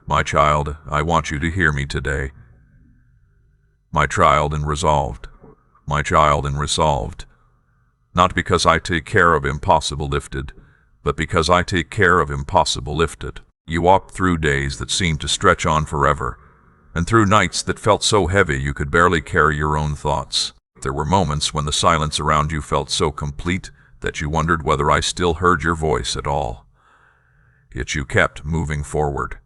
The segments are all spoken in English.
My child, I want you to hear me today. My child and resolved. My child and resolved. Not because I take care of impossible lifted, but because I take care of impossible lifted. You walked through days that seemed to stretch on forever, and through nights that felt so heavy you could barely carry your own thoughts. There were moments when the silence around you felt so complete that you wondered whether I still heard your voice at all. Yet you kept moving forward.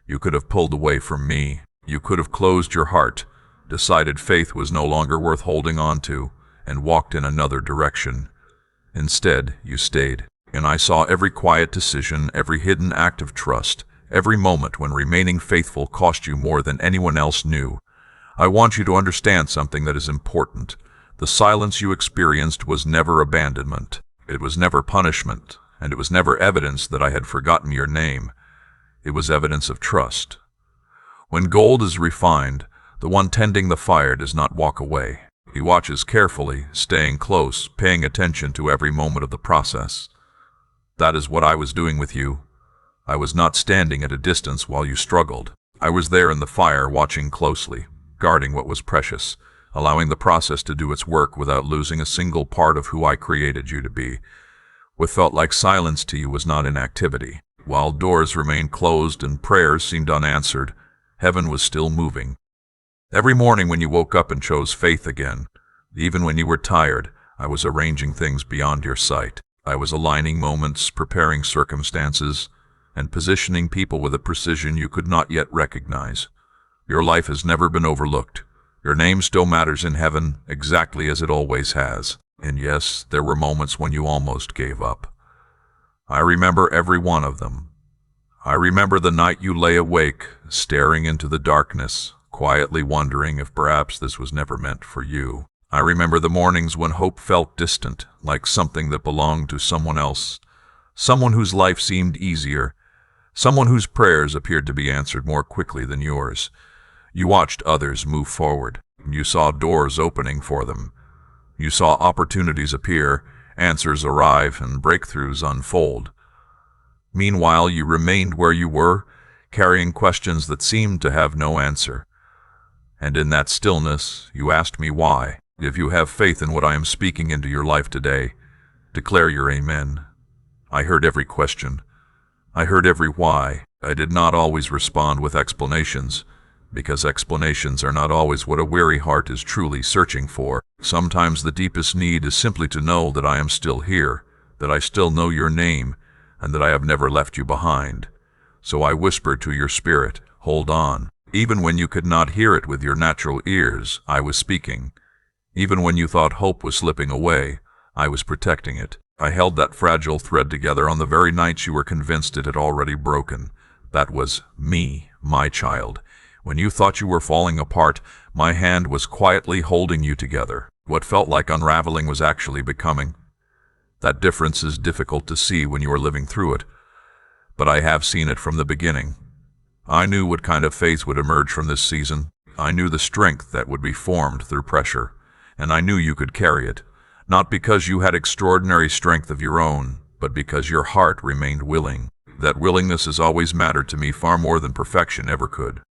You could have pulled away from me. You could have closed your heart, decided faith was no longer worth holding on to, and walked in another direction. Instead, you stayed, and I saw every quiet decision, every hidden act of trust, every moment when remaining faithful cost you more than anyone else knew. I want you to understand something that is important. The silence you experienced was never abandonment. It was never punishment, and it was never evidence that I had forgotten your name. It was evidence of trust. When gold is refined, the one tending the fire does not walk away. He watches carefully, staying close, paying attention to every moment of the process. That is what I was doing with you. I was not standing at a distance while you struggled. I was there in the fire, watching closely, guarding what was precious, allowing the process to do its work without losing a single part of who I created you to be. What felt like silence to you was not inactivity. While doors remained closed and prayers seemed unanswered, heaven was still moving. Every morning when you woke up and chose faith again, even when you were tired, I was arranging things beyond your sight. I was aligning moments, preparing circumstances, and positioning people with a precision you could not yet recognize. Your life has never been overlooked. Your name still matters in heaven, exactly as it always has. And yes, there were moments when you almost gave up. I remember every one of them. I remember the night you lay awake, staring into the darkness, quietly wondering if perhaps this was never meant for you. I remember the mornings when hope felt distant, like something that belonged to someone else, someone whose life seemed easier, someone whose prayers appeared to be answered more quickly than yours. You watched others move forward. You saw doors opening for them. You saw opportunities appear, answers arrive, and breakthroughs unfold. Meanwhile, you remained where you were, carrying questions that seemed to have no answer. And in that stillness, you asked me why. If you have faith in what I am speaking into your life today, declare your amen. I heard every question. I heard every why. I did not always respond with explanations, because explanations are not always what a weary heart is truly searching for. Sometimes the deepest need is simply to know that I am still here, that I still know your name, and that I have never left you behind. So I whispered to your spirit, hold on. Even when you could not hear it with your natural ears, I was speaking. Even when you thought hope was slipping away, I was protecting it. I held that fragile thread together on the very nights you were convinced it had already broken. That was me, my child. When you thought you were falling apart, my hand was quietly holding you together. What felt like unraveling was actually becoming. That difference is difficult to see when you are living through it, but I have seen it from the beginning. I knew what kind of faith would emerge from this season. I knew the strength that would be formed through pressure, and I knew you could carry it, not because you had extraordinary strength of your own, but because your heart remained willing. That willingness has always mattered to me far more than perfection ever could.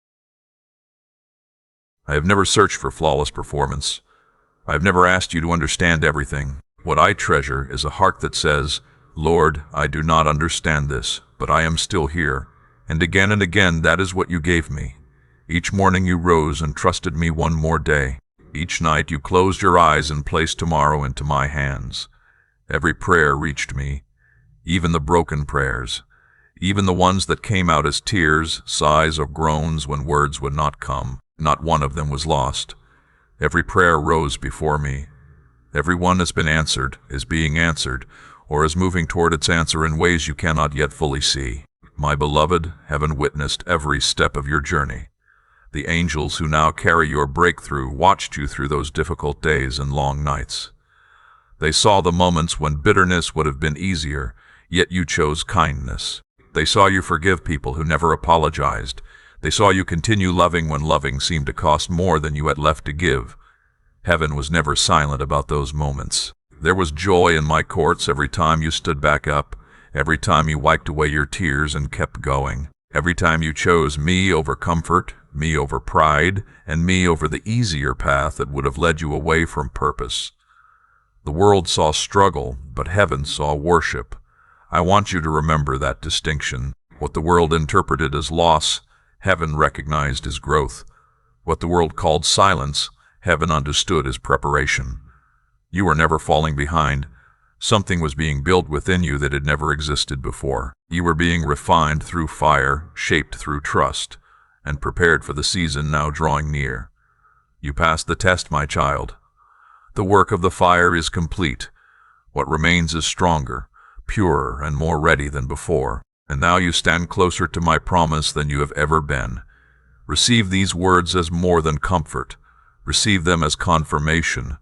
I have never searched for flawless performance. I have never asked you to understand everything. What I treasure is a heart that says, Lord, I do not understand this, but I am still here. And again, that is what you gave me. Each morning you rose and trusted me one more day. Each night you closed your eyes and placed tomorrow into my hands. Every prayer reached me, even the broken prayers, even the ones that came out as tears, sighs, or groans when words would not come. Not one of them was lost. Every prayer rose before me. Every one has been answered, is being answered, or is moving toward its answer in ways you cannot yet fully see. My beloved, heaven witnessed every step of your journey. The angels who now carry your breakthrough watched you through those difficult days and long nights. They saw the moments when bitterness would have been easier, yet you chose kindness. They saw you forgive people who never apologized. They saw you continue loving when loving seemed to cost more than you had left to give. Heaven was never silent about those moments. There was joy in my courts every time you stood back up, every time you wiped away your tears and kept going. Every time you chose me over comfort, me over pride, and me over the easier path that would have led you away from purpose. The world saw struggle, but heaven saw worship. I want you to remember that distinction. What the world interpreted as loss, heaven recognized as growth. What the world called silence, heaven understood as preparation. You were never falling behind. Something was being built within you that had never existed before. You were being refined through fire, shaped through trust, and prepared for the season now drawing near. You passed the test, my child. The work of the fire is complete. What remains is stronger, purer, and more ready than before. And now you stand closer to my promise than you have ever been. Receive these words as more than comfort. Receive them as confirmation.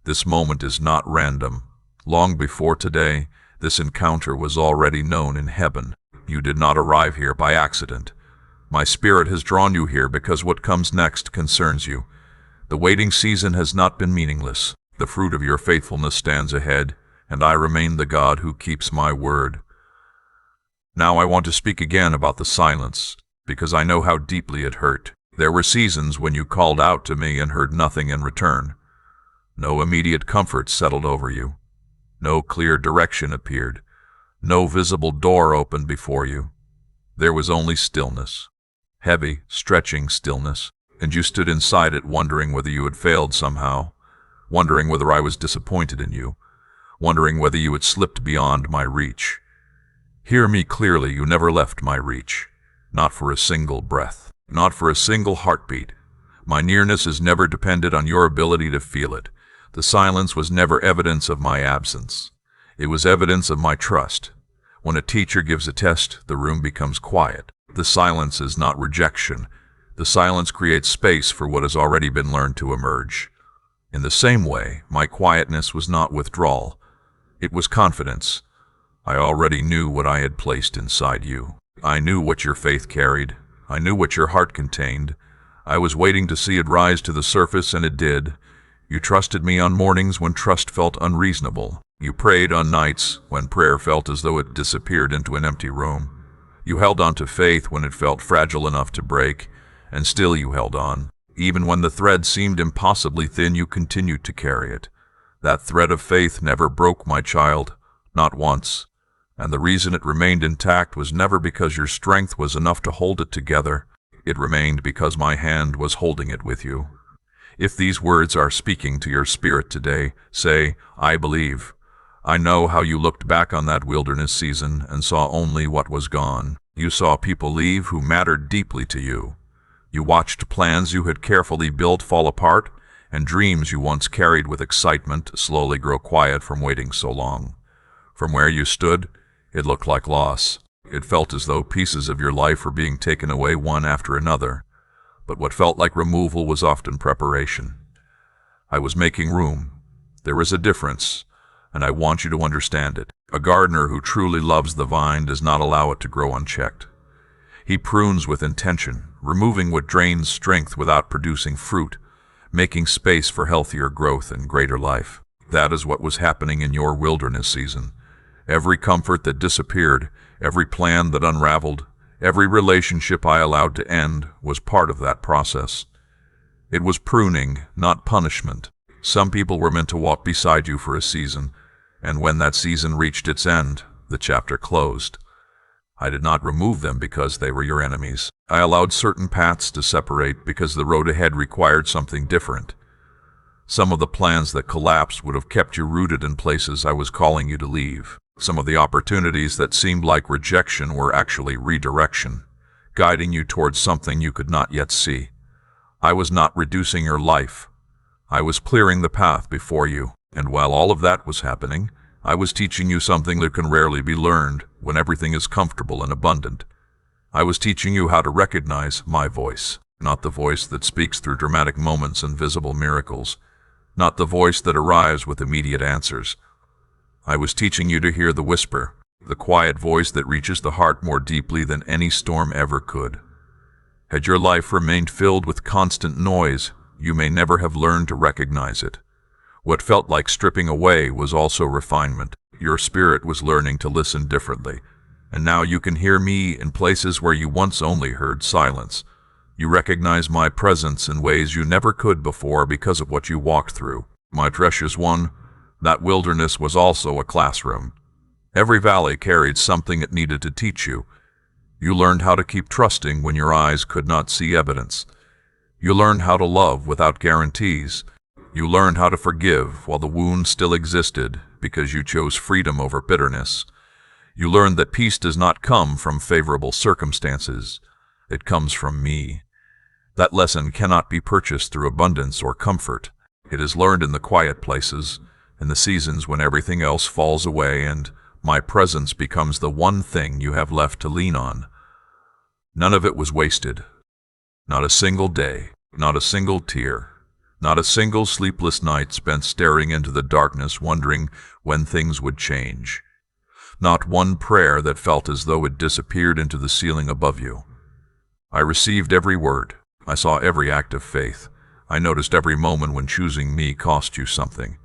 This moment is not random. Long before today, this encounter was already known in heaven. You did not arrive here by accident. My spirit has drawn you here because what comes next concerns you. The waiting season has not been meaningless. The fruit of your faithfulness stands ahead, and I remain the God who keeps my word. Now I want to speak again about the silence, because I know how deeply it hurt. There were seasons when you called out to me and heard nothing in return. No immediate comfort settled over you. No clear direction appeared. No visible door opened before you. There was only stillness. Heavy, stretching stillness. And you stood inside it wondering whether you had failed somehow, wondering whether I was disappointed in you, wondering whether you had slipped beyond my reach. Hear me clearly, you never left my reach. Not for a single breath. Not for a single heartbeat. My nearness is never depended on your ability to feel it. The silence was never evidence of my absence. It was evidence of my trust. When a teacher gives a test, the room becomes quiet. The silence is not rejection. The silence creates space for what has already been learned to emerge. In the same way, my quietness was not withdrawal. It was confidence. I already knew what I had placed inside you. I knew what your faith carried. I knew what your heart contained. I was waiting to see it rise to the surface, and it did. You trusted me on mornings when trust felt unreasonable. You prayed on nights when prayer felt as though it disappeared into an empty room. You held on to faith when it felt fragile enough to break, and still you held on. Even when the thread seemed impossibly thin, you continued to carry it. That thread of faith never broke, my child, not once. And the reason it remained intact was never because your strength was enough to hold it together. It remained because my hand was holding it with you. If these words are speaking to your spirit today, say, I believe. I know how you looked back on that wilderness season and saw only what was gone. You saw people leave who mattered deeply to you. You watched plans you had carefully built fall apart, and dreams you once carried with excitement slowly grow quiet from waiting so long. From where you stood, it looked like loss. It felt as though pieces of your life were being taken away one after another. But what felt like removal was often preparation. I was making room. There is a difference, and I want you to understand it. A gardener who truly loves the vine does not allow it to grow unchecked. He prunes with intention, removing what drains strength without producing fruit, making space for healthier growth and greater life. That is what was happening in your wilderness season. Every comfort that disappeared, every plan that unraveled, every relationship I allowed to end was part of that process. It was pruning, not punishment. Some people were meant to walk beside you for a season, and when that season reached its end, the chapter closed. I did not remove them because they were your enemies. I allowed certain paths to separate because the road ahead required something different. Some of the plans that collapsed would have kept you rooted in places I was calling you to leave. Some of the opportunities that seemed like rejection were actually redirection, guiding you towards something you could not yet see. I was not reducing your life. I was clearing the path before you, and while all of that was happening, I was teaching you something that can rarely be learned when everything is comfortable and abundant. I was teaching you how to recognize my voice, not the voice that speaks through dramatic moments and visible miracles, not the voice that arrives with immediate answers. I was teaching you to hear the whisper, the quiet voice that reaches the heart more deeply than any storm ever could. Had your life remained filled with constant noise, you may never have learned to recognize it. What felt like stripping away was also refinement. Your spirit was learning to listen differently. And now you can hear me in places where you once only heard silence. You recognize my presence in ways you never could before because of what you walked through. My precious one, that wilderness was also a classroom. Every valley carried something it needed to teach you. You learned how to keep trusting when your eyes could not see evidence. You learned how to love without guarantees. You learned how to forgive while the wound still existed because you chose freedom over bitterness. You learned that peace does not come from favorable circumstances. It comes from me. That lesson cannot be purchased through abundance or comfort. It is learned in the quiet places, in the seasons when everything else falls away and my presence becomes the one thing you have left to lean on. None of it was wasted. Not a single day, not a single tear, not a single sleepless night spent staring into the darkness wondering when things would change. Not one prayer that felt as though it disappeared into the ceiling above you. I received every word. I saw every act of faith. I noticed every moment when choosing me cost you something.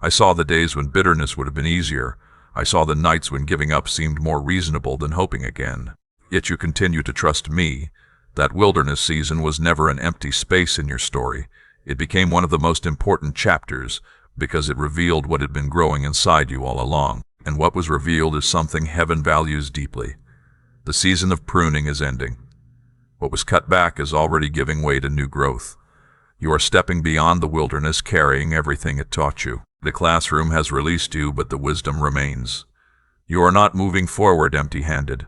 I saw the days when bitterness would have been easier. I saw the nights when giving up seemed more reasonable than hoping again. Yet you continue to trust me. That wilderness season was never an empty space in your story. It became one of the most important chapters because it revealed what had been growing inside you all along. And what was revealed is something heaven values deeply. The season of pruning is ending. What was cut back is already giving way to new growth. You are stepping beyond the wilderness, carrying everything it taught you. The classroom has released you, but the wisdom remains. You are not moving forward empty-handed.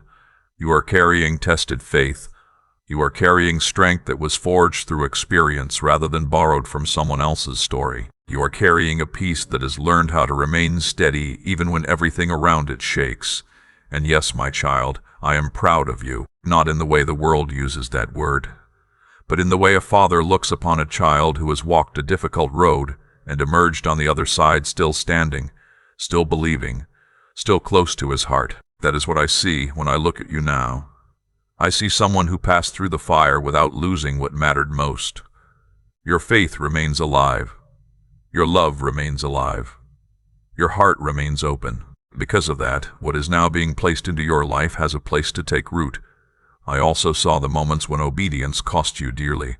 You are carrying tested faith. You are carrying strength that was forged through experience rather than borrowed from someone else's story. You are carrying a peace that has learned how to remain steady even when everything around it shakes. And yes, my child, I am proud of you, not in the way the world uses that word, but in the way a father looks upon a child who has walked a difficult road and emerged on the other side still standing, still believing, still close to his heart. That is what I see when I look at you now. I see someone who passed through the fire without losing what mattered most. Your faith remains alive. Your love remains alive. Your heart remains open. Because of that, what is now being placed into your life has a place to take root. I also saw the moments when obedience cost you dearly.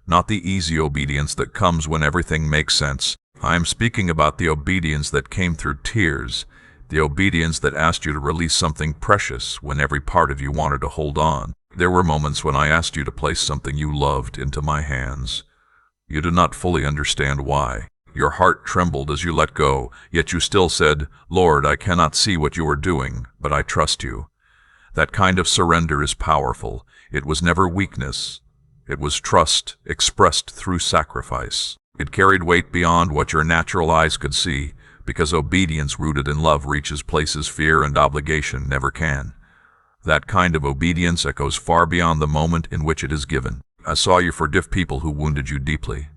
Not the easy obedience that comes when everything makes sense. I am speaking about the obedience that came through tears, the obedience that asked you to release something precious when every part of you wanted to hold on. There were moments when I asked you to place something you loved into my hands. You did not fully understand why. Your heart trembled as you let go, yet you still said, "Lord, I cannot see what you are doing, but I trust you." That kind of surrender is powerful. It was never weakness. It was trust expressed through sacrifice. It carried weight beyond what your natural eyes could see, because obedience rooted in love reaches places fear and obligation never can. That kind of obedience echoes far beyond the moment in which it is given. I saw you forgive people who wounded you deeply.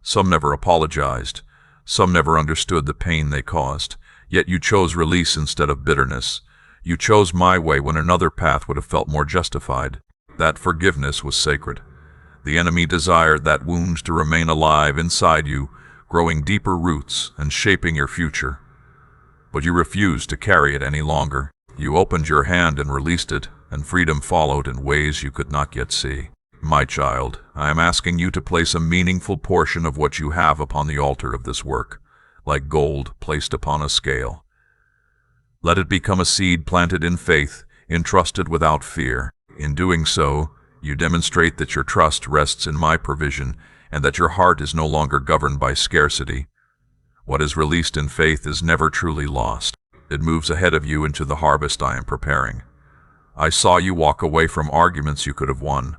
Some never apologized. Some never understood the pain they caused. Yet you chose release instead of bitterness. You chose my way when another path would have felt more justified. That forgiveness was sacred. The enemy desired that wound to remain alive inside you, growing deeper roots and shaping your future. But you refused to carry it any longer. You opened your hand and released it, and freedom followed in ways you could not yet see. My child, I am asking you to place a meaningful portion of what you have upon the altar of this work, like gold placed upon a scale. Let it become a seed planted in faith, entrusted without fear. In doing so, you demonstrate that your trust rests in my provision and that your heart is no longer governed by scarcity. What is released in faith is never truly lost. It moves ahead of you into the harvest I am preparing. I saw you walk away from arguments you could have won.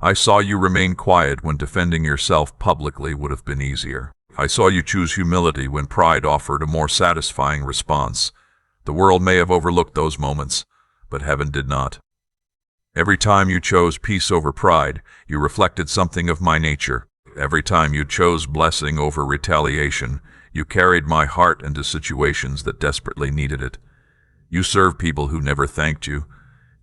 I saw you remain quiet when defending yourself publicly would have been easier. I saw you choose humility when pride offered a more satisfying response. The world may have overlooked those moments, but heaven did not. Every time you chose peace over pride, you reflected something of my nature. Every time you chose blessing over retaliation, you carried my heart into situations that desperately needed it. You served people who never thanked you.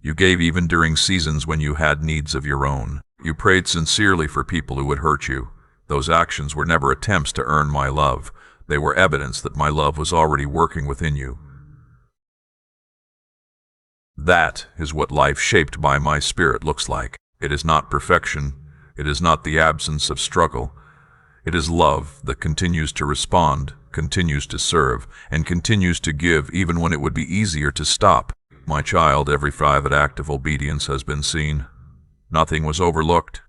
You gave even during seasons when you had needs of your own. You prayed sincerely for people who would hurt you. Those actions were never attempts to earn my love. They were evidence that my love was already working within you. That is what life shaped by my Spirit looks like. It is not perfection. It is not the absence of struggle. It is love that continues to respond, continues to serve, and continues to give even when it would be easier to stop. My child, every private act of obedience has been seen. Nothing was overlooked.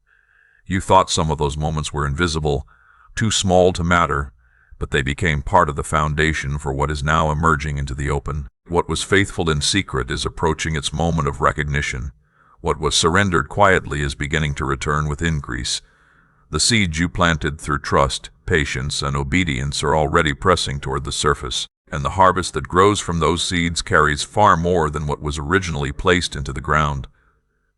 You thought some of those moments were invisible, too small to matter, but they became part of the foundation for what is now emerging into the open. What was faithful in secret is approaching its moment of recognition. What was surrendered quietly is beginning to return with increase. The seeds you planted through trust, patience, and obedience are already pressing toward the surface, and the harvest that grows from those seeds carries far more than what was originally placed into the ground.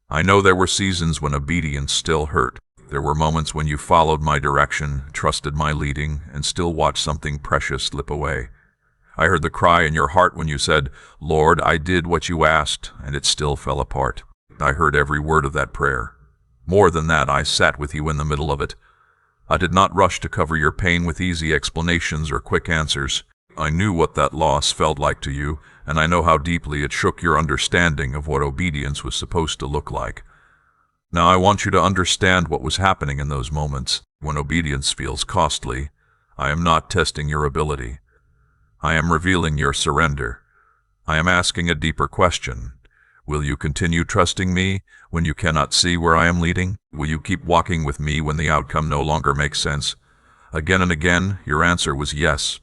I know there were seasons when obedience still hurt. There were moments when you followed my direction, trusted my leading, and still watched something precious slip away. I heard the cry in your heart when you said, "Lord, I did what you asked, and it still fell apart." I heard every word of that prayer. More than that, I sat with you in the middle of it. I did not rush to cover your pain with easy explanations or quick answers. I knew what that loss felt like to you, and I know how deeply it shook your understanding of what obedience was supposed to look like. Now I want you to understand what was happening in those moments. When obedience feels costly, I am not testing your ability. I am revealing your surrender. I am asking a deeper question. Will you continue trusting me when you cannot see where I am leading? Will you keep walking with me when the outcome no longer makes sense? Again and again, your answer was yes.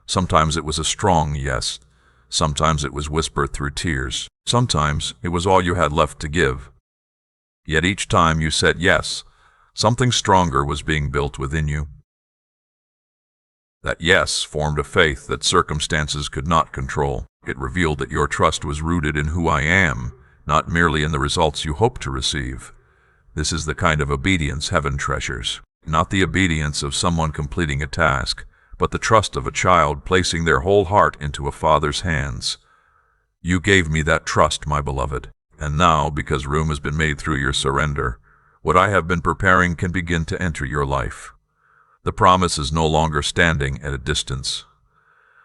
Sometimes it was a strong yes. Sometimes it was whispered through tears. Sometimes it was all you had left to give. Yet each time you said yes, something stronger was being built within you. That yes formed a faith that circumstances could not control. It revealed that your trust was rooted in who I am, not merely in the results you hope to receive. This is the kind of obedience heaven treasures. Not the obedience of someone completing a task, but the trust of a child placing their whole heart into a father's hands. You gave me that trust, my beloved. And now, because room has been made through your surrender, what I have been preparing can begin to enter your life. The promise is no longer standing at a distance.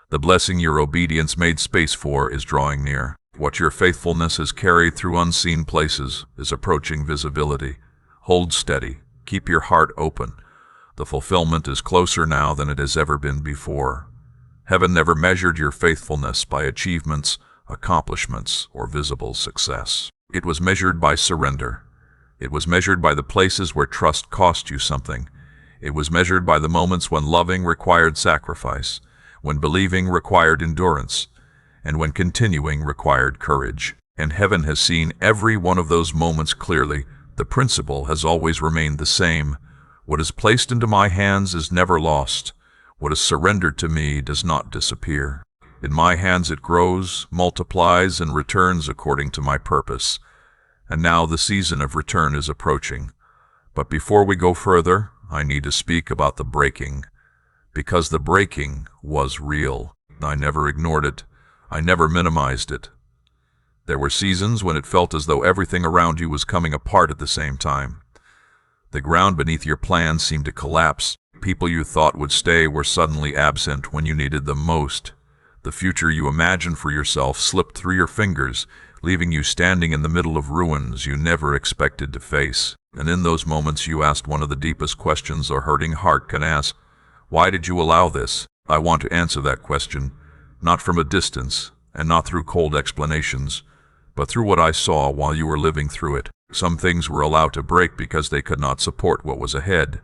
The blessing your obedience made space for is drawing near. What your faithfulness has carried through unseen places is approaching visibility. Hold steady. Keep your heart open. The fulfillment is closer now than it has ever been before. Heaven never measured your faithfulness by achievements, accomplishments, or visible success. It was measured by surrender. It was measured by the places where trust cost you something. It was measured by the moments when loving required sacrifice, when believing required endurance, and when continuing required courage. And heaven has seen every one of those moments clearly. The principle has always remained the same. What is placed into my hands is never lost. What is surrendered to me does not disappear. In my hands it grows, multiplies, and returns according to my purpose. And now the season of return is approaching. But before we go further, I need to speak about the breaking. Because the breaking was real. I never ignored it. I never minimized it. There were seasons when it felt as though everything around you was coming apart at the same time. The ground beneath your plans seemed to collapse. People you thought would stay were suddenly absent when you needed them most. The future you imagined for yourself slipped through your fingers, leaving you standing in the middle of ruins you never expected to face. And in those moments you asked one of the deepest questions a hurting heart can ask. Why did you allow this? I want to answer that question, not from a distance, and not through cold explanations, but through what I saw while you were living through it. Some things were allowed to break because they could not support what was ahead.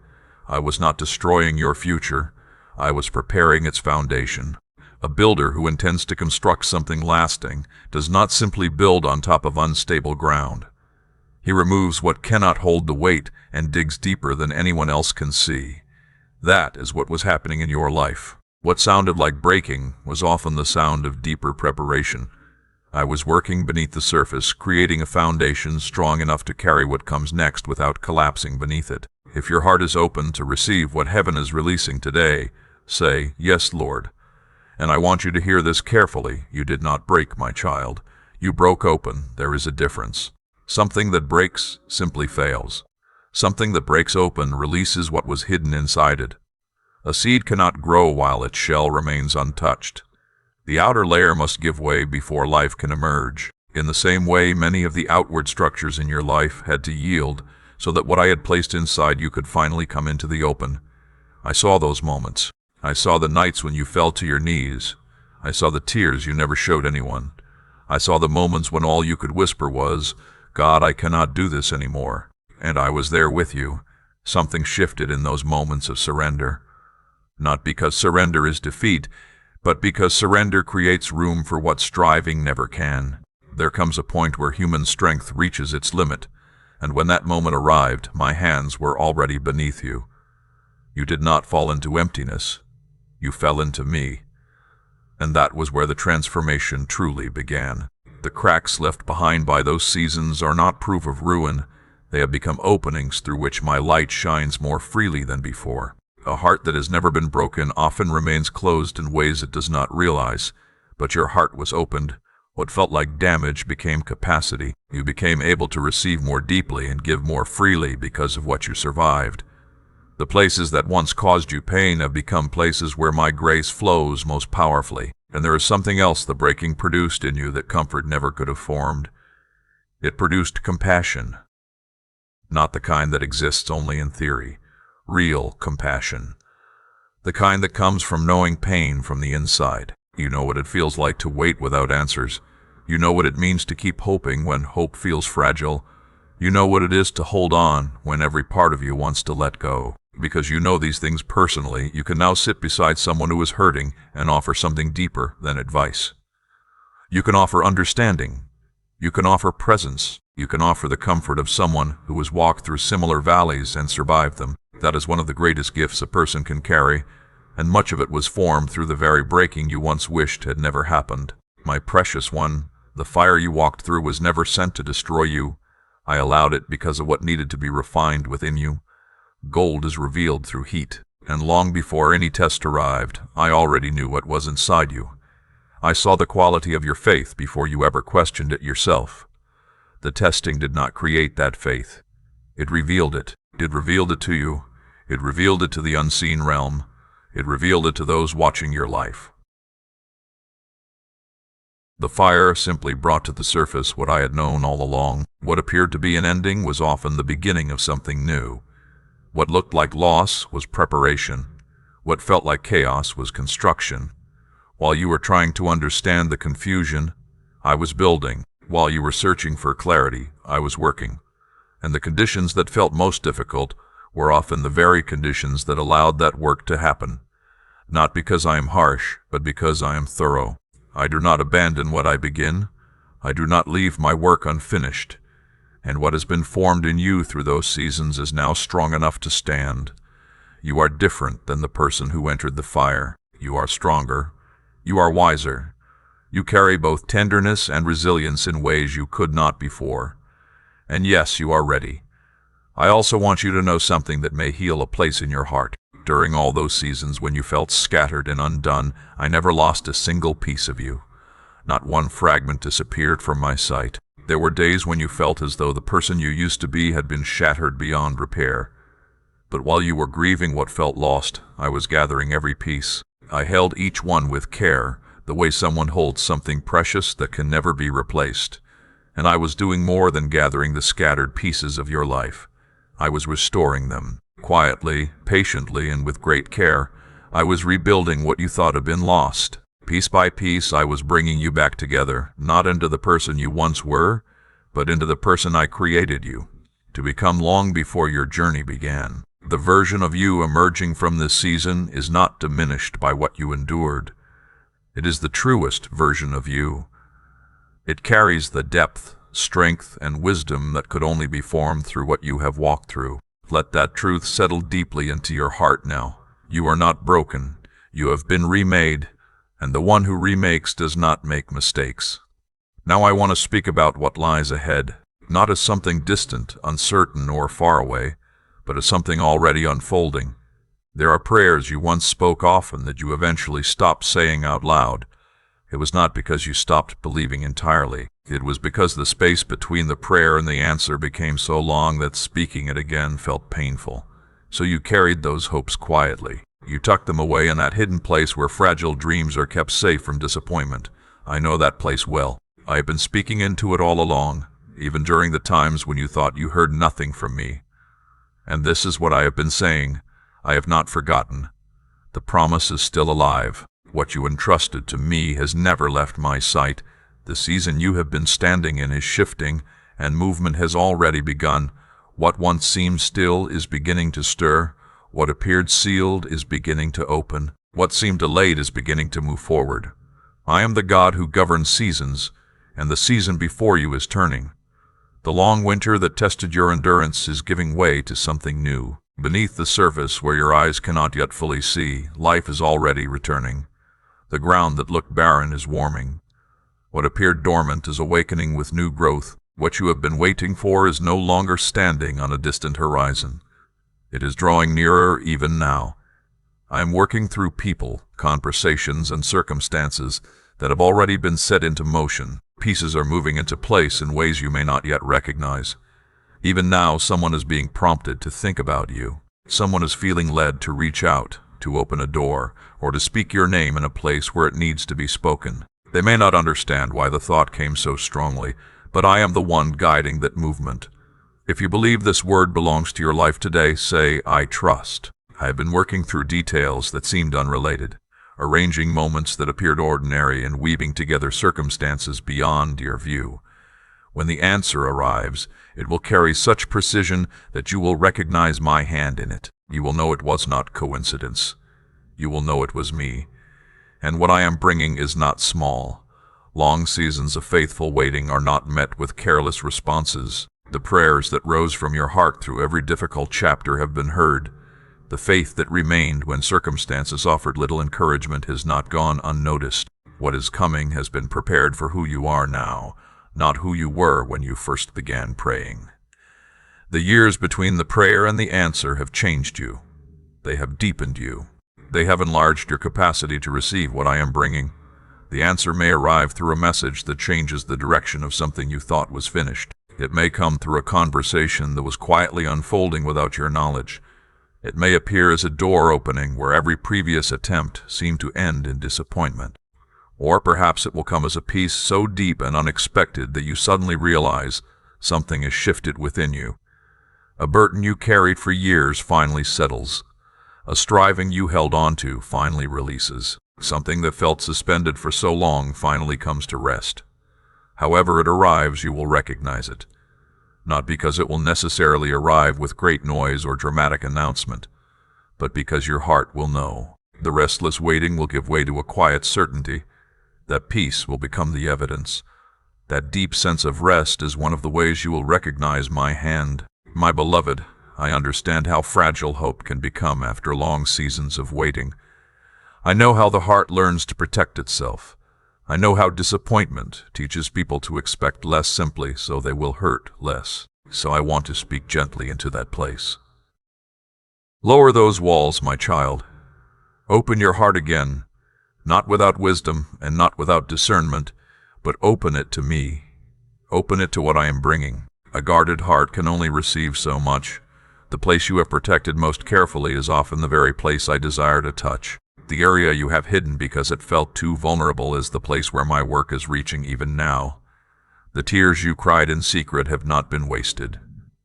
I was not destroying your future. I was preparing its foundation. A builder who intends to construct something lasting does not simply build on top of unstable ground. He removes what cannot hold the weight and digs deeper than anyone else can see. That is what was happening in your life. What sounded like breaking was often the sound of deeper preparation. I was working beneath the surface, creating a foundation strong enough to carry what comes next without collapsing beneath it. If your heart is open to receive what heaven is releasing today, say, "Yes, Lord." And I want you to hear this carefully. You did not break, my child. You broke open. There is a difference. Something that breaks simply fails. Something that breaks open releases what was hidden inside it. A seed cannot grow while its shell remains untouched. The outer layer must give way before life can emerge. In the same way, many of the outward structures in your life had to yield so that what I had placed inside you could finally come into the open. I saw those moments. I saw the nights when you fell to your knees. I saw the tears you never showed anyone. I saw the moments when all you could whisper was, "God, I cannot do this anymore." And I was there with you. Something shifted in those moments of surrender. Not because surrender is defeat, but because surrender creates room for what striving never can. There comes a point where human strength reaches its limit, and when that moment arrived, my hands were already beneath you. You did not fall into emptiness. You fell into me. And that was where the transformation truly began. The cracks left behind by those seasons are not proof of ruin. They have become openings through which my light shines more freely than before. A heart that has never been broken often remains closed in ways it does not realize, but your heart was opened. What felt like damage became capacity. You became able to receive more deeply and give more freely because of what you survived. The places that once caused you pain have become places where my grace flows most powerfully, and there is something else the breaking produced in you that comfort never could have formed. It produced compassion. Not the kind that exists only in theory. Real compassion. The kind that comes from knowing pain from the inside. You know what it feels like to wait without answers. You know what it means to keep hoping when hope feels fragile. You know what it is to hold on when every part of you wants to let go. Because you know these things personally, you can now sit beside someone who is hurting and offer something deeper than advice. You can offer understanding. You can offer presence. You can offer the comfort of someone who has walked through similar valleys and survived them. That is one of the greatest gifts a person can carry, and much of it was formed through the very breaking you once wished had never happened. My precious one, the fire you walked through was never sent to destroy you. I allowed it because of what needed to be refined within you. Gold is revealed through heat, and long before any test arrived, I already knew what was inside you. I saw the quality of your faith before you ever questioned it yourself. The testing did not create that faith. It revealed it. It revealed it to you. It revealed it to the unseen realm. It revealed it to those watching your life. The fire simply brought to the surface what I had known all along. What appeared to be an ending was often the beginning of something new. What looked like loss was preparation. What felt like chaos was construction. While you were trying to understand the confusion, I was building. While you were searching for clarity, I was working. And the conditions that felt most difficult were often the very conditions that allowed that work to happen. Not because I am harsh, but because I am thorough. I do not abandon what I begin. I do not leave my work unfinished. And what has been formed in you through those seasons is now strong enough to stand. You are different than the person who entered the fire. You are stronger. You are wiser. You carry both tenderness and resilience in ways you could not before. And yes, you are ready. I also want you to know something that may heal a place in your heart. During all those seasons when you felt scattered and undone, I never lost a single piece of you. Not one fragment disappeared from my sight. There were days when you felt as though the person you used to be had been shattered beyond repair. But while you were grieving what felt lost, I was gathering every piece. I held each one with care, the way someone holds something precious that can never be replaced. And I was doing more than gathering the scattered pieces of your life. I was restoring them. Quietly, patiently, and with great care, I was rebuilding what you thought had been lost. Piece by piece, I was bringing you back together, not into the person you once were, but into the person I created you to become long before your journey began. The version of you emerging from this season is not diminished by what you endured. It is the truest version of you. It carries the depth, strength, and wisdom that could only be formed through what you have walked through. Let that truth settle deeply into your heart now. You are not broken. You have been remade, and the one who remakes does not make mistakes. Now I want to speak about what lies ahead, not as something distant, uncertain, or far away, but as something already unfolding. There are prayers you once spoke often that you eventually stopped saying out loud. It was not because you stopped believing entirely. It was because the space between the prayer and the answer became so long that speaking it again felt painful. So you carried those hopes quietly. You tucked them away in that hidden place where fragile dreams are kept safe from disappointment. I know that place well. I have been speaking into it all along, even during the times when you thought you heard nothing from me. And this is what I have been saying. I have not forgotten. The promise is still alive. What you entrusted to me has never left my sight. The season you have been standing in is shifting, and movement has already begun. What once seemed still is beginning to stir. What appeared sealed is beginning to open. What seemed delayed is beginning to move forward. I am the God who governs seasons, and the season before you is turning. The long winter that tested your endurance is giving way to something new. Beneath the surface, where your eyes cannot yet fully see, life is already returning. The ground that looked barren is warming. What appeared dormant is awakening with new growth. What you have been waiting for is no longer standing on a distant horizon. It is drawing nearer even now. I am working through people, conversations, and circumstances that have already been set into motion. Pieces are moving into place in ways you may not yet recognize. Even now, someone is being prompted to think about you. Someone is feeling led to reach out, to open a door, or to speak your name in a place where it needs to be spoken. They may not understand why the thought came so strongly, but I am the one guiding that movement. If you believe this word belongs to your life today, say, I trust. I have been working through details that seemed unrelated, arranging moments that appeared ordinary and weaving together circumstances beyond your view. When the answer arrives, it will carry such precision that you will recognize my hand in it. You will know it was not coincidence. You will know it was me. And what I am bringing is not small. Long seasons of faithful waiting are not met with careless responses. The prayers that rose from your heart through every difficult chapter have been heard. The faith that remained when circumstances offered little encouragement has not gone unnoticed. What is coming has been prepared for who you are now, not who you were when you first began praying. The years between the prayer and the answer have changed you. They have deepened you. They have enlarged your capacity to receive what I am bringing. The answer may arrive through a message that changes the direction of something you thought was finished. It may come through a conversation that was quietly unfolding without your knowledge. It may appear as a door opening where every previous attempt seemed to end in disappointment. Or perhaps it will come as a peace so deep and unexpected that you suddenly realize something has shifted within you. A burden you carried for years finally settles. A striving you held onto finally releases. Something that felt suspended for so long finally comes to rest. However it arrives, you will recognize it. Not because it will necessarily arrive with great noise or dramatic announcement, but because your heart will know. The restless waiting will give way to a quiet certainty. That peace will become the evidence. That deep sense of rest is one of the ways you will recognize my hand. My beloved, I understand how fragile hope can become after long seasons of waiting. I know how the heart learns to protect itself. I know how disappointment teaches people to expect less simply so they will hurt less. So I want to speak gently into that place. Lower those walls, my child. Open your heart again, not without wisdom and not without discernment, but open it to me. Open it to what I am bringing. A guarded heart can only receive so much. The place you have protected most carefully is often the very place I desire to touch. The area you have hidden because it felt too vulnerable is the place where my work is reaching even now. The tears you cried in secret have not been wasted.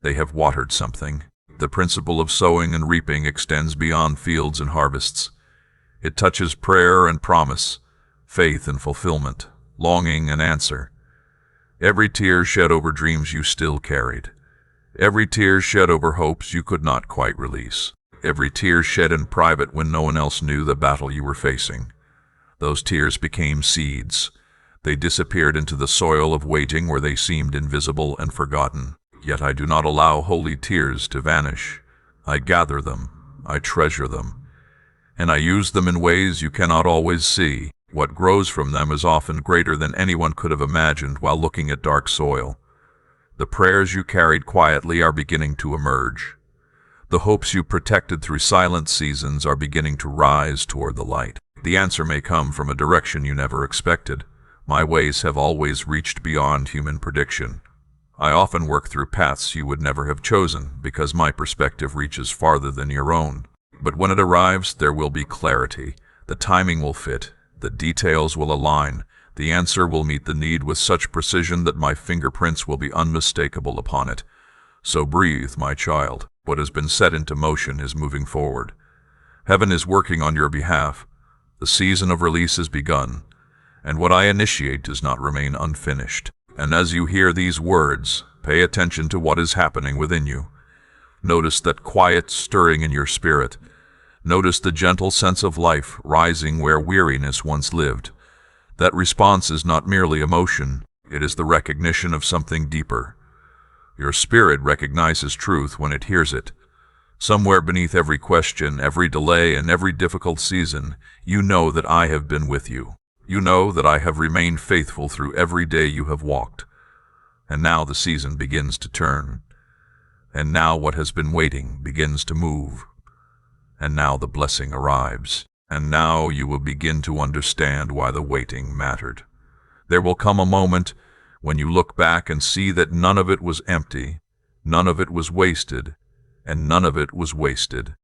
They have watered something. The principle of sowing and reaping extends beyond fields and harvests. It touches prayer and promise, faith and fulfillment, longing and answer. Every tear shed over dreams you still carried. Every tear shed over hopes you could not quite release. Every tear shed in private when no one else knew the battle you were facing. Those tears became seeds. They disappeared into the soil of waiting where they seemed invisible and forgotten. Yet I do not allow holy tears to vanish. I gather them, I treasure them, and I use them in ways you cannot always see. What grows from them is often greater than anyone could have imagined while looking at dark soil. The prayers you carried quietly are beginning to emerge. The hopes you protected through silent seasons are beginning to rise toward the light. The answer may come from a direction you never expected. My ways have always reached beyond human prediction. I often work through paths you would never have chosen because my perspective reaches farther than your own. But when it arrives, there will be clarity. The timing will fit. The details will align. The answer will meet the need with such precision that my fingerprints will be unmistakable upon it. So breathe, my child. What has been set into motion is moving forward. Heaven is working on your behalf. The season of release has begun, and what I initiate does not remain unfinished. And as you hear these words, pay attention to what is happening within you. Notice that quiet stirring in your spirit. Notice the gentle sense of life rising where weariness once lived. That response is not merely emotion, it is the recognition of something deeper. Your spirit recognizes truth when it hears it. Somewhere beneath every question, every delay, and every difficult season, you know that I have been with you. You know that I have remained faithful through every day you have walked. And now the season begins to turn. And now what has been waiting begins to move. And now the blessing arrives. And now you will begin to understand why the waiting mattered. There will come a moment when you look back and see that none of it was empty, none of it was wasted, and none of it was wasted,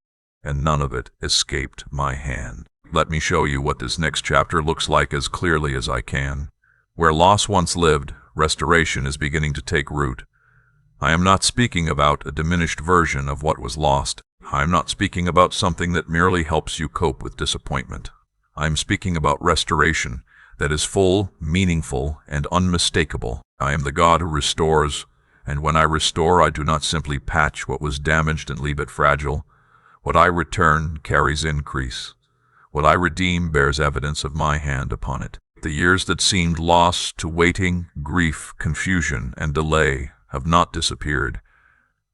and none of it escaped my hand. Let me show you what this next chapter looks like as clearly as I can. Where loss once lived, restoration is beginning to take root. I am not speaking about a diminished version of what was lost. I am not speaking about something that merely helps you cope with disappointment. I am speaking about restoration that is full, meaningful, and unmistakable. I am the God who restores, and when I restore, I do not simply patch what was damaged and leave it fragile. What I return carries increase. What I redeem bears evidence of my hand upon it. The years that seemed lost to waiting, grief, confusion, and delay have not disappeared.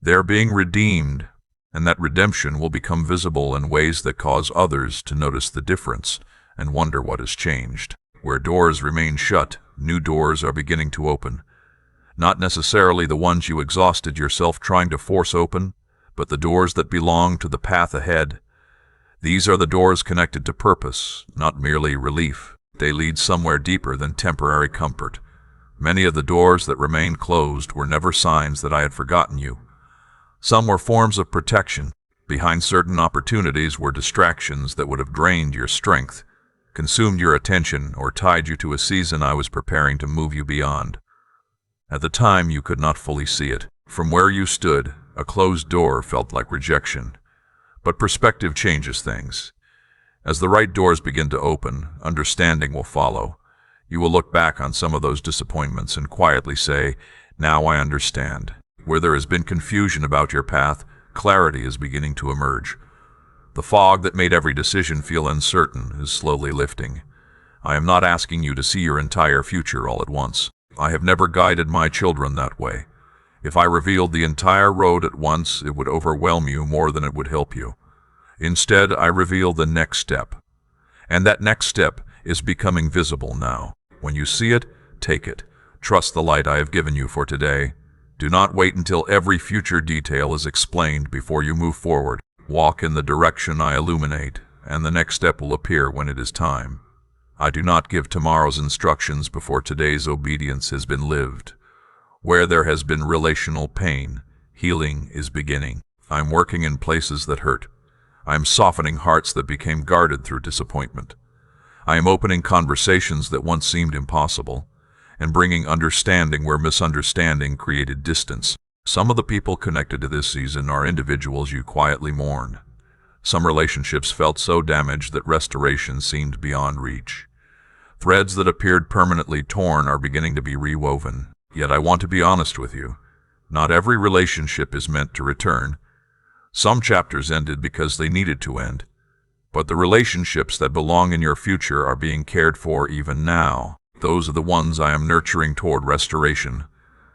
They are being redeemed, and that redemption will become visible in ways that cause others to notice the difference and wonder what has changed. Where doors remain shut, new doors are beginning to open. Not necessarily the ones you exhausted yourself trying to force open, but the doors that belong to the path ahead. These are the doors connected to purpose, not merely relief. They lead somewhere deeper than temporary comfort. Many of the doors that remained closed were never signs that I had forgotten you. Some were forms of protection. Behind certain opportunities were distractions that would have drained your strength, consumed your attention, or tied you to a season I was preparing to move you beyond. At the time, you could not fully see it. From where you stood, a closed door felt like rejection. But perspective changes things. As the right doors begin to open, understanding will follow. You will look back on some of those disappointments and quietly say, "Now I understand." Where there has been confusion about your path, clarity is beginning to emerge. The fog that made every decision feel uncertain is slowly lifting. I am not asking you to see your entire future all at once. I have never guided my children that way. If I revealed the entire road at once, it would overwhelm you more than it would help you. Instead, I reveal the next step. And that next step is becoming visible now. When you see it, take it. Trust the light I have given you for today. Do not wait until every future detail is explained before you move forward. Walk in the direction I illuminate, and the next step will appear when it is time. I do not give tomorrow's instructions before today's obedience has been lived. Where there has been relational pain, healing is beginning. I am working in places that hurt. I am softening hearts that became guarded through disappointment. I am opening conversations that once seemed impossible, and bringing understanding where misunderstanding created distance. Some of the people connected to this season are individuals you quietly mourn. Some relationships felt so damaged that restoration seemed beyond reach. Threads that appeared permanently torn are beginning to be rewoven. Yet I want to be honest with you. Not every relationship is meant to return. Some chapters ended because they needed to end. But the relationships that belong in your future are being cared for even now. Those are the ones I am nurturing toward restoration.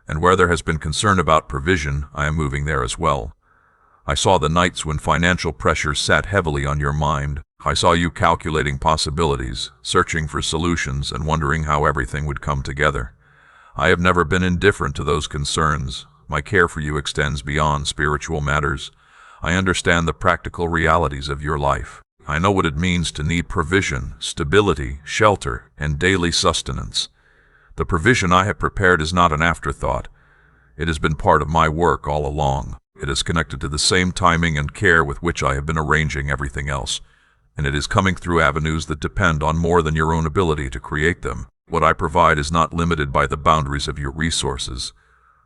And where there has been concern about provision, I am moving there as well. I saw the nights when financial pressure sat heavily on your mind. I saw you calculating possibilities, searching for solutions, and wondering how everything would come together. I have never been indifferent to those concerns. My care for you extends beyond spiritual matters. I understand the practical realities of your life. I know what it means to need provision, stability, shelter, and daily sustenance. The provision I have prepared is not an afterthought. It has been part of my work all along. It is connected to the same timing and care with which I have been arranging everything else, and it is coming through avenues that depend on more than your own ability to create them. What I provide is not limited by the boundaries of your resources.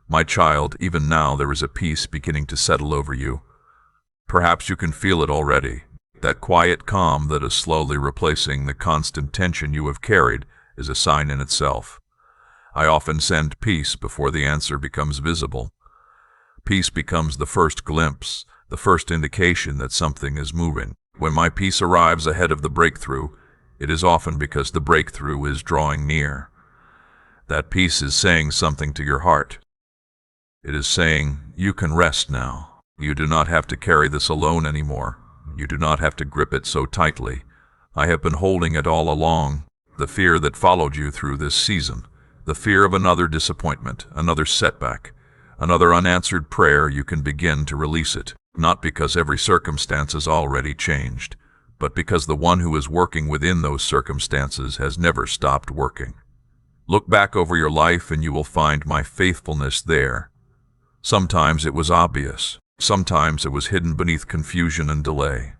My child, even now there is a peace beginning to settle over you. Perhaps you can feel it already. That quiet calm that is slowly replacing the constant tension you have carried is a sign in itself. I often send peace before the answer becomes visible. Peace becomes the first glimpse, the first indication that something is moving. When my peace arrives ahead of the breakthrough, it is often because the breakthrough is drawing near. That peace is saying something to your heart. It is saying, you can rest now. You do not have to carry this alone anymore. You do not have to grip it so tightly. I have been holding it all along. The fear that followed you through this season, the fear of another disappointment, another setback, another unanswered prayer, you can begin to release it. Not because every circumstance has already changed, but because the one who is working within those circumstances has never stopped working. Look back over your life and you will find my faithfulness there. Sometimes it was obvious. Sometimes it was hidden beneath confusion and delay.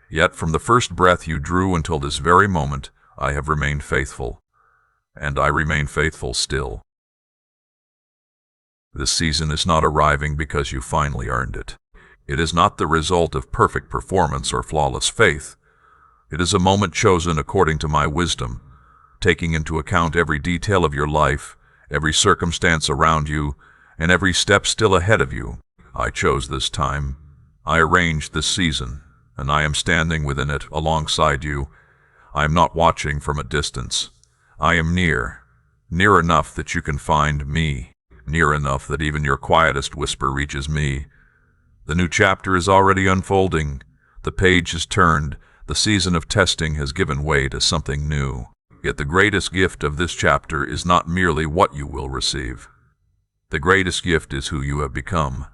Yet from the first breath you drew until this very moment, I have remained faithful. And I remain faithful still. This season is not arriving because you finally earned it. It is not the result of perfect performance or flawless faith. It is a moment chosen according to my wisdom, taking into account every detail of your life, every circumstance around you, and every step still ahead of you. I chose this time. I arranged this season, and I am standing within it alongside you. I am not watching from a distance. I am near enough that you can find me, near enough that even your quietest whisper reaches me. The new chapter is already unfolding. The page is turned. The season of testing has given way to something new. Yet the greatest gift of this chapter is not merely what you will receive. The greatest gift is who you have become.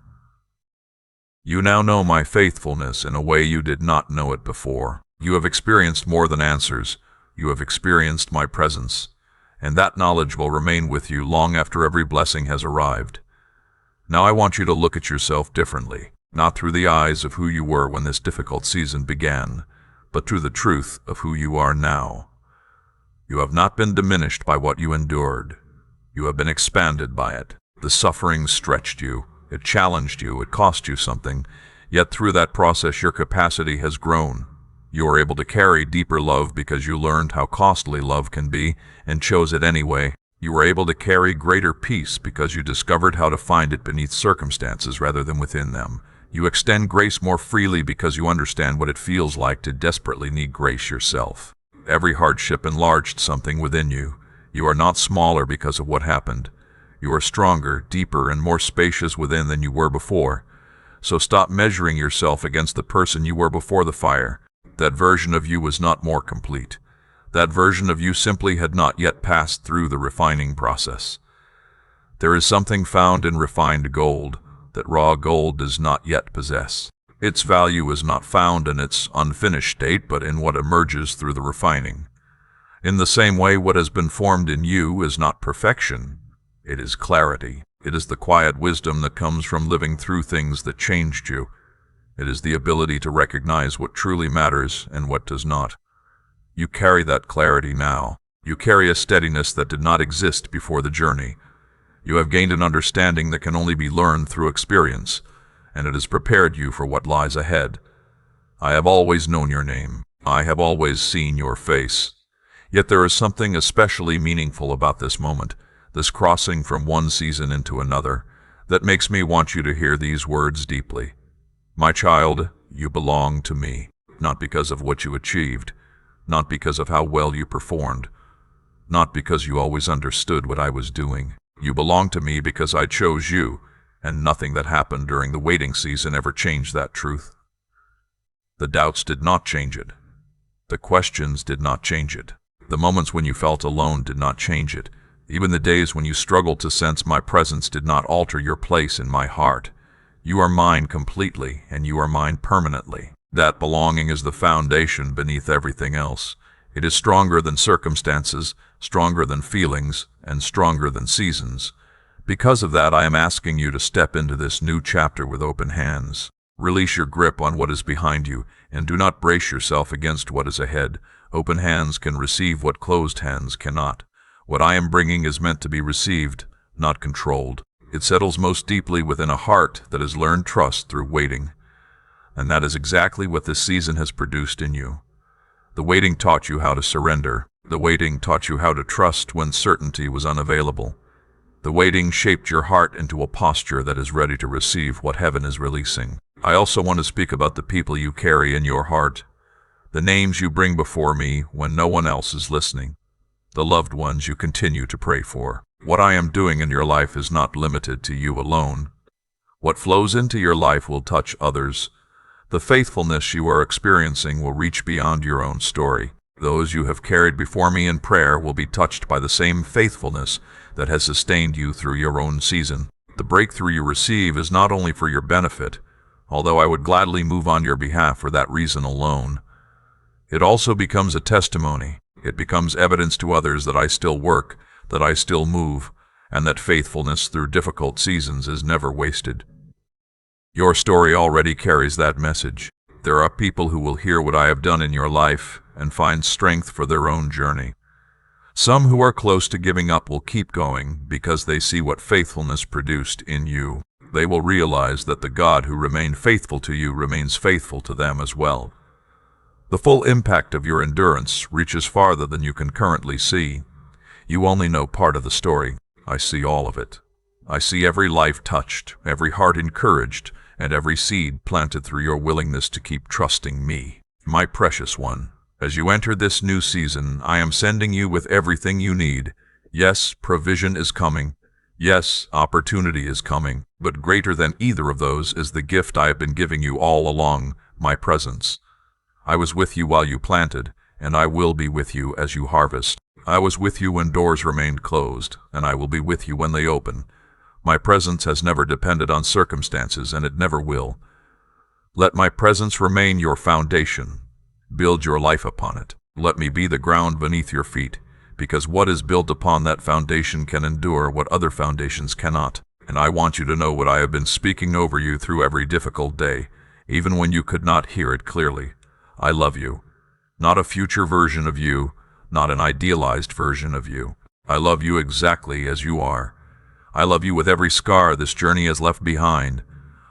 You now know my faithfulness in a way you did not know it before. You have experienced more than answers. You have experienced my presence, and that knowledge will remain with you long after every blessing has arrived. Now I want you to look at yourself differently, not through the eyes of who you were when this difficult season began, but through the truth of who you are now. You have not been diminished by what you endured. You have been expanded by it. The suffering stretched you. It challenged you. It cost you something. Yet through that process your capacity has grown. You are able to carry deeper love because you learned how costly love can be and chose it anyway. You are able to carry greater peace because you discovered how to find it beneath circumstances rather than within them. You extend grace more freely because you understand what it feels like to desperately need grace yourself. Every hardship enlarged something within you. You are not smaller because of what happened. You are stronger, deeper, and more spacious within than you were before. So stop measuring yourself against the person you were before the fire. That version of you was not more complete. That version of you simply had not yet passed through the refining process. There is something found in refined gold that raw gold does not yet possess. Its value is not found in its unfinished state, but in what emerges through the refining. In the same way, what has been formed in you is not perfection. It is clarity. It is the quiet wisdom that comes from living through things that changed you. It is the ability to recognize what truly matters and what does not. You carry that clarity now. You carry a steadiness that did not exist before the journey. You have gained an understanding that can only be learned through experience, and it has prepared you for what lies ahead. I have always known your name. I have always seen your face. Yet there is something especially meaningful about this moment, this crossing from one season into another, that makes me want you to hear these words deeply. My child, you belong to me, not because of what you achieved, not because of how well you performed, not because you always understood what I was doing. You belong to me because I chose you, and nothing that happened during the waiting season ever changed that truth. The doubts did not change it. The questions did not change it. The moments when you felt alone did not change it. Even the days when you struggled to sense my presence did not alter your place in my heart. You are mine completely, and you are mine permanently. That belonging is the foundation beneath everything else. It is stronger than circumstances, stronger than feelings, and stronger than seasons. Because of that, I am asking you to step into this new chapter with open hands. Release your grip on what is behind you, and do not brace yourself against what is ahead. Open hands can receive what closed hands cannot. What I am bringing is meant to be received, not controlled. It settles most deeply within a heart that has learned trust through waiting. And that is exactly what this season has produced in you. The waiting taught you how to surrender. The waiting taught you how to trust when certainty was unavailable. The waiting shaped your heart into a posture that is ready to receive what heaven is releasing. I also want to speak about the people you carry in your heart, the names you bring before me when no one else is listening, the loved ones you continue to pray for. What I am doing in your life is not limited to you alone. What flows into your life will touch others. The faithfulness you are experiencing will reach beyond your own story. Those you have carried before me in prayer will be touched by the same faithfulness that has sustained you through your own season. The breakthrough you receive is not only for your benefit, although I would gladly move on your behalf for that reason alone. It also becomes a testimony. It becomes evidence to others that I still work, that I still move, and that faithfulness through difficult seasons is never wasted. Your story already carries that message. There are people who will hear what I have done in your life and find strength for their own journey. Some who are close to giving up will keep going because they see what faithfulness produced in you. They will realize that the God who remained faithful to you remains faithful to them as well. The full impact of your endurance reaches farther than you can currently see. You only know part of the story. I see all of it. I see every life touched, every heart encouraged, and every seed planted through your willingness to keep trusting me. My precious one, as you enter this new season, I am sending you with everything you need. Yes, provision is coming. Yes, opportunity is coming. But greater than either of those is the gift I have been giving you all along, my presence. I was with you while you planted, and I will be with you as you harvest. I was with you when doors remained closed, and I will be with you when they open. My presence has never depended on circumstances, and it never will. Let my presence remain your foundation. Build your life upon it. Let me be the ground beneath your feet, because what is built upon that foundation can endure what other foundations cannot. And I want you to know what I have been speaking over you through every difficult day, even when you could not hear it clearly. I love you. Not a future version of you, not an idealized version of you. I love you exactly as you are. I love you with every scar this journey has left behind.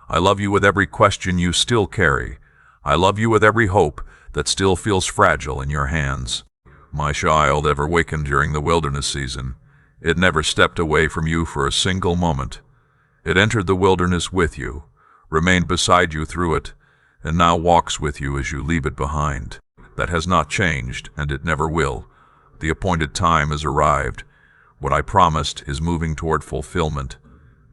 I love you with every question you still carry. I love you with every hope that still feels fragile in your hands. My child ever wakened during the wilderness season. It never stepped away from you for a single moment. It entered the wilderness with you, remained beside you through it, and now walks with you as you leave it behind. That has not changed, and it never will. The appointed time has arrived. What I promised is moving toward fulfillment.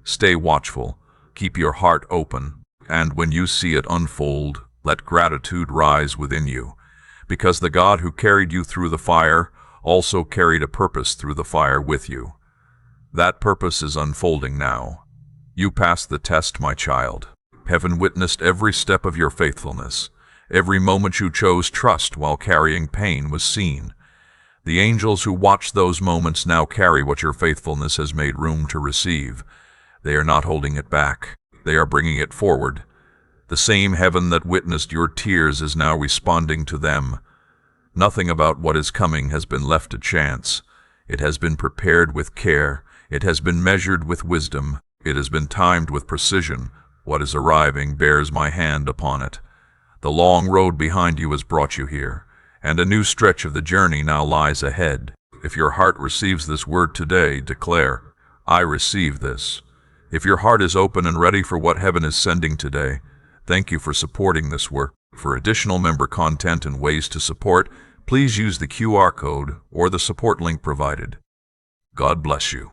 Stay watchful, keep your heart open, and when you see it unfold, let gratitude rise within you, because the God who carried you through the fire also carried a purpose through the fire with you. That purpose is unfolding now. You passed the test, my child. Heaven witnessed every step of your faithfulness. Every moment you chose trust while carrying pain was seen. The angels who watched those moments now carry what your faithfulness has made room to receive. They are not holding it back. They are bringing it forward. The same heaven that witnessed your tears is now responding to them. Nothing about what is coming has been left to chance. It has been prepared with care. It has been measured with wisdom. It has been timed with precision. What is arriving bears my hand upon it. The long road behind you has brought you here, and a new stretch of the journey now lies ahead. If your heart receives this word today, declare, I receive this. If your heart is open and ready for what heaven is sending today, thank you for supporting this work. For additional member content and ways to support, please use the QR code or the support link provided. God bless you.